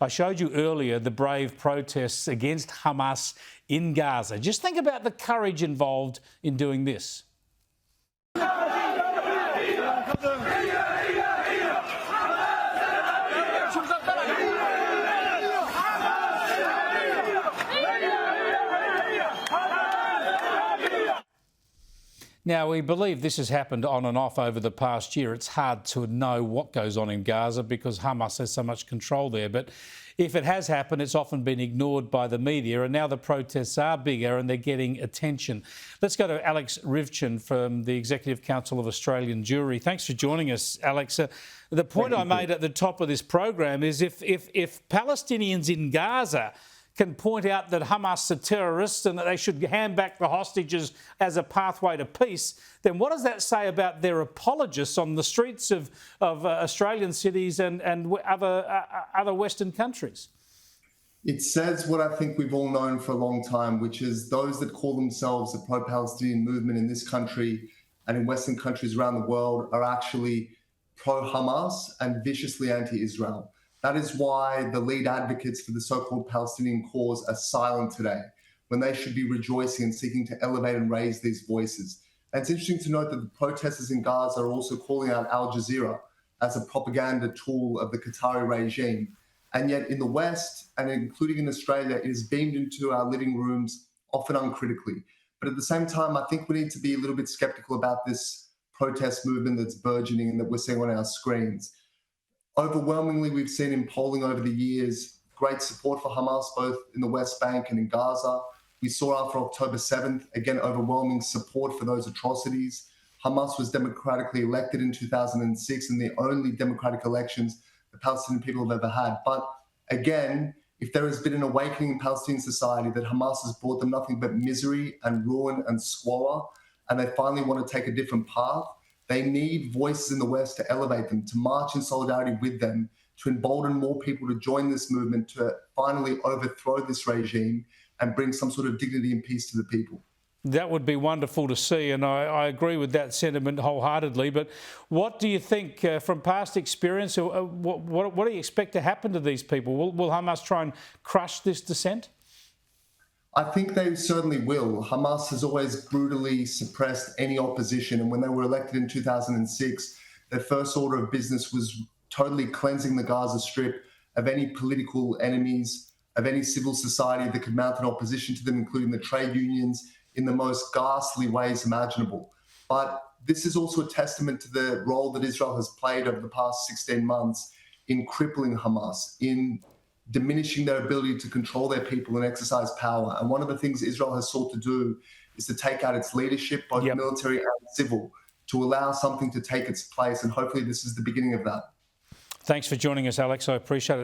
I showed you earlier the brave protests against Hamas in Gaza. Just think about the courage involved in doing this. Now, we believe this has happened on and off over the past year. It's hard to know what goes on in Gaza because Hamas has so much control there. But if it has happened, it's often been ignored by the media. And now the protests are bigger and they're getting attention. Let's go to Alex Ryvchin from the Executive Council of Australian Jewry. Thanks for joining us, Alex. The point I made at the top of this program is if Palestinians in Gaza can point out that Hamas are terrorists and that they should hand back the hostages as a pathway to peace, then what does that say about their apologists on the streets of Australian cities and other Western countries? It says what I think we've all known for a long time, which is those that call themselves the pro-Palestinian movement in this country and in Western countries around the world are actually pro-Hamas and viciously anti-Israel. That is why the lead advocates for the so-called Palestinian cause are silent today, when they should be rejoicing and seeking to elevate and raise these voices. And it's interesting to note that the protesters in Gaza are also calling out Al Jazeera as a propaganda tool of the Qatari regime. And yet in the West, and including in Australia, it is beamed into our living rooms, often uncritically. But at the same time, I think we need to be a little bit skeptical about this protest movement that's burgeoning and that we're seeing on our screens. Overwhelmingly, we've seen in polling over the years great support for Hamas, both in the West Bank and in Gaza. We saw after October 7th, again, overwhelming support for those atrocities. Hamas was democratically elected in 2006 in the only democratic elections the Palestinian people have ever had. But again, if there has been an awakening in Palestinian society that Hamas has brought them nothing but misery and ruin and squalor, and they finally want to take a different path, they need voices in the West to elevate them, to march in solidarity with them, to embolden more people to join this movement, to finally overthrow this regime and bring some sort of dignity and peace to the people. That would be wonderful to see, and I agree with that sentiment wholeheartedly. But what do you think, from past experience, what do you expect to happen to these people? Will Hamas try and crush this dissent? I think they certainly will. Hamas has always brutally suppressed any opposition. And when they were elected in 2006, their first order of business was totally cleansing the Gaza Strip of any political enemies, of any civil society that could mount an opposition to them, including the trade unions, in the most ghastly ways imaginable. But this is also a testament to the role that Israel has played over the past 16 months in crippling Hamas, in diminishing their ability to control their people and exercise power. And one of the things Israel has sought to do is to take out its leadership, both military and civil, to allow something to take its place. And hopefully this is the beginning of that. Thanks for joining us, Alex. I appreciate it.